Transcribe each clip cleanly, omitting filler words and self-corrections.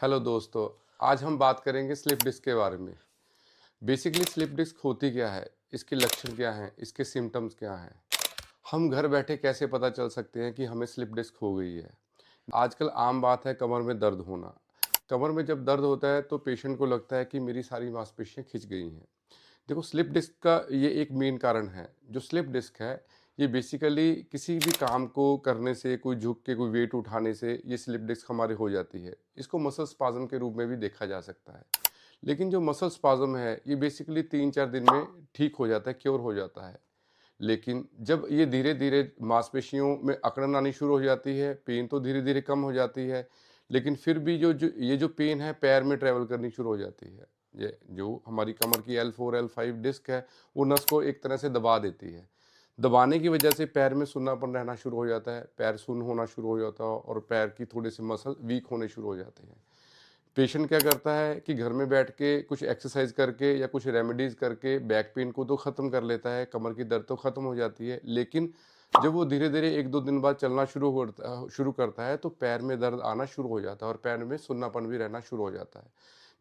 Hello दोस्तों, आज हम बात करेंगे स्लिप डिस्क के बारे में। बेसिकली स्लिप डिस्क होती क्या है, इसके लक्षण क्या हैं, इसके सिम्टम्स क्या हैं, हम घर बैठे कैसे पता चल सकते हैं कि हमें स्लिप डिस्क हो गई है। आजकल आम बात है कमर में दर्द होना। कमर में जब दर्द होता है तो पेशेंट को लगता है कि मेरी सारी मांसपेशियां खिंच गई हैं। देखो, स्लिप डिस्क का ये एक मेन कारण है। जो स्लिप डिस्क है, ये बेसिकली किसी भी काम को करने से, कोई झुक के कोई वेट उठाने से ये स्लिप डिस्क हमारे हो जाती है। इसको मसल स्पाज्म के रूप में भी देखा जा सकता है। लेकिन जो मसल स्पाज्म है, ये बेसिकली 3-4 दिन में ठीक हो जाता है, क्योर हो जाता है। लेकिन जब ये धीरे धीरे मांसपेशियों में अकड़न आनी शुरू हो जाती है, पेन तो धीरे धीरे कम हो जाती है, लेकिन फिर भी जो पेन है पैर में ट्रेवल करनी शुरू हो जाती है। ये जो हमारी कमर की L4 L5 डिस्क है, वो नस को एक तरह से दबा देती है। दबाने की वजह से पैर में सुन्नापन रहना शुरू हो जाता है, पैर सुन्न होना शुरू हो जाता है और पैर की थोड़े से मसल वीक होने शुरू हो जाते हैं। पेशेंट क्या करता है कि घर में बैठ के कुछ एक्सरसाइज करके या कुछ रेमेडीज करके बैक पेन को तो ख़त्म कर लेता है, कमर की दर्द तो ख़त्म हो जाती है, लेकिन जब वो धीरे धीरे 1-2 दिन बाद चलना शुरू करता है तो पैर में दर्द आना शुरू हो जाता है और पैर में सुन्नापन भी रहना शुरू हो जाता है,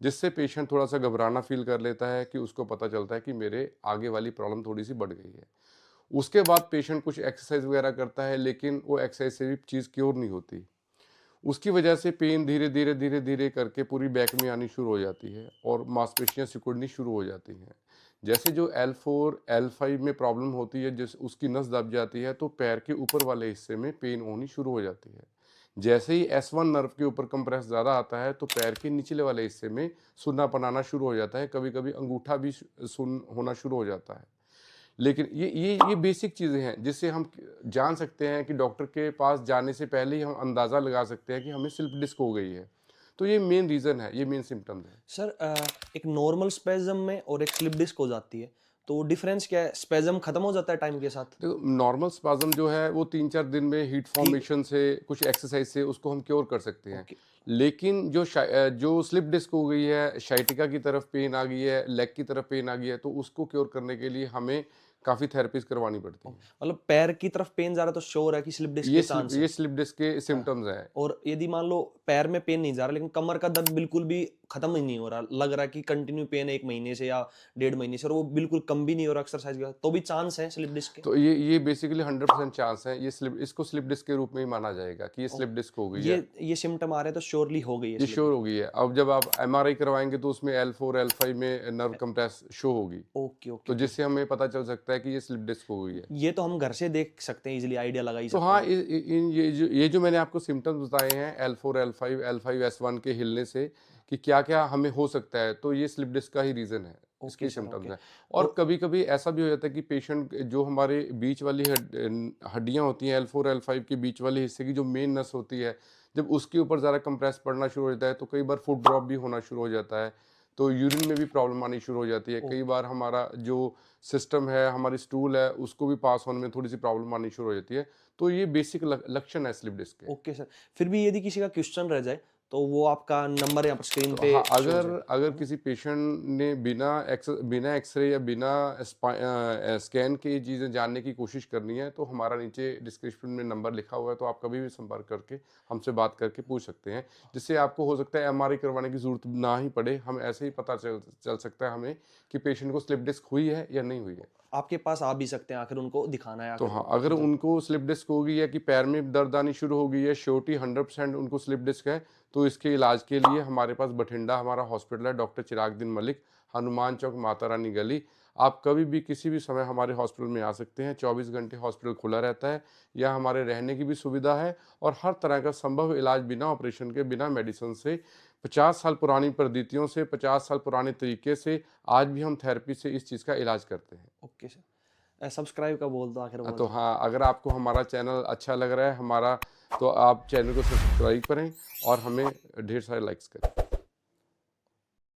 जिससे पेशेंट थोड़ा सा घबराना फील कर लेता है कि उसको पता चलता है कि मेरे आगे वाली प्रॉब्लम थोड़ी सी बढ़ गई है। उसके बाद पेशेंट कुछ एक्सरसाइज वगैरह करता है, लेकिन वो एक्सरसाइज से भी चीज़ क्योर नहीं होती। उसकी वजह से पेन धीरे धीरे करके पूरी बैक में आनी शुरू हो जाती है और मांसपेशियां सिकुड़नी शुरू हो जाती हैं। जैसे जो L4 L5 में प्रॉब्लम होती है, जिस उसकी नस दब जाती है तो पैर के ऊपर वाले हिस्से में पेन होनी शुरू हो जाती है। जैसे ही S1 नर्व के ऊपर कंप्रेस ज़्यादा आता है तो पैर के निचले वाले हिस्से में सुन्नापन आना शुरू हो जाता है, कभी कभी अंगूठा भी सुन्न होना शुरू हो जाता है। लेकिन ये बेसिक चीज़ें हैं जिससे हम जान सकते हैं कि डॉक्टर के पास जाने से पहले ही हम अंदाज़ा लगा सकते हैं कि हमें स्लिप डिस्क हो गई है। तो ये मेन रीज़न है, ये मेन सिम्पटम्स है। सर एक नॉर्मल स्पेज़म में और एक स्लिप डिस्क हो जाती है, तो डिफरेंस क्या है? स्पेज़म खत्म हो जाता है टाइम के साथ? देखो, नॉर्मल स्पाज़म जो है वो 3-4 दिन में हीट ठीक। फॉर्मेशन से, कुछ एक्सरसाइज से उसको हम क्योर कर सकते हैं। ओके। लेकिन जो स्लिप डिस्क हो गई है, साइटिका की तरफ पेन आ गई है, लेग की तरफ पेन आ गई है, तो उसको क्योर करने के लिए हमें काफ़ी थेरेपीज़ करवानी पड़ती हैं। मतलब पैर की तरफ पेन जा रहा है तो श्योर है कि स्लिप डिस्क के चांस ये है। स्लिप डिस्क के हाँ। सिम्पटम्स हैं। और यदि मान लो पैर में पेन नहीं जा रहा लेकिन कमर का दर्द बिल्कुल भी खत्म ही नहीं हो रहा, लग रहा है कि कंटिन्यू पेन है 1 महीने से या 1.5 महीने से और वो बिल्कुल कम भी नहीं हो रहा एक्सरसाइज का, तो भी चांस है स्लिप डिस्क के? तो ये बेसिकली 100% चांस है, इसको स्लिप डिस्क के रूप में ही माना जाएगा कि ये ओ, स्लिप डिस्क हो गई है। ये सिम्पटम आ रहे हैं तो श्योरली हो गई है ये स्लिप श्योर डिस्क। हो गई है। अब जब आप एमआरआई करवाएंगे तो उसमें L4 L5 में नर्व कंप्रेस शो होगी, ओके, ओके, तो ओके। जिससे हमें पता चल सकता है कि ये स्लिप डिस्क हो गई है। ये तो हम घर से देख सकते हैं, इजीली आइडिया लगा ही तो सकते हाँ, हैं। ये जो मैंने आपको सिम्टम्स बताए हैं L4 L5 L5 S1 के हिलने से, कि क्या क्या हमें हो सकता है, तो ये स्लिप डिस्क का ही रीज़न है, ओके इसके सर, सिम्टम्स ओके। हैं। तो और कभी कभी ऐसा भी हो जाता है कि पेशेंट जो हमारे बीच वाली हड्डियाँ होती हैं, L4 L5 के बीच वाले हिस्से की जो मेन नस होती है, जब उसके ऊपर ज़्यादा कंप्रेस पड़ना शुरू हो जाता है तो कई बार फुट ड्रॉप भी होना शुरू हो जाता है, तो यूरिन में भी प्रॉब्लम आनी शुरू हो जाती है। ओ कई बार हमारा जो सिस्टम है, हमारी स्टूल है, उसको भी पास होने में थोड़ी सी प्रॉब्लम आनी शुरू हो जाती है। तो ये बेसिक लक्षण है स्लिप डिस्क के। Okay sir. फिर भी यदि किसी का क्वेश्चन रह जाए, तो वो आपका नंबर यहाँ पर स्क्रीन तो पे हाँ, शो हो अगर जाएगा। अगर है ना? किसी पेशेंट ने बिना एक्सरे या बिना स्कैन की चीज़ें जानने की कोशिश करनी है तो हमारा नीचे डिस्क्रिप्शन में नंबर लिखा हुआ है, तो आप कभी भी संपर्क करके हमसे बात करके पूछ सकते हैं, जिससे आपको हो सकता है एमआरआई करवाने की ज़रूरत ना ही पड़े। हम ऐसे ही पता चल सकता है हमें कि पेशेंट को स्लिप डिस्क हुई है या नहीं हुई है। आपके पास आ भी सकते हैं, आखिर उनको दिखाना है तो आखिर हाँ, को। अगर जी। उनको स्लिप डिस्क हो गई है कि पैर में दर्द आनी शुरू हो गई है, श्योरिटी 100% उनको स्लिप डिस्क है, तो इसके इलाज के लिए हमारे पास बठिंडा हमारा हॉस्पिटल है, डॉक्टर चिराग दिन मलिक, हनुमान चौक, माता रानी गली। आप कभी भी किसी भी समय हमारे हॉस्पिटल में आ सकते हैं, 24 घंटे हॉस्पिटल खुला रहता है। या हमारे रहने की भी सुविधा है और हर तरह का संभव इलाज बिना ऑपरेशन के, बिना मेडिसिन से, 50 साल पुरानी पद्धतियों से, 50 साल पुराने तरीके से आज भी हम थेरेपी से इस चीज़ का इलाज करते हैं। Okay sir. सब्सक्राइब का बोल दो आखिर तो बोल दो। हाँ, अगर आपको हमारा चैनल अच्छा लग रहा है तो आप चैनल को सब्सक्राइब करें और हमें ढेर सारे लाइक्स करें।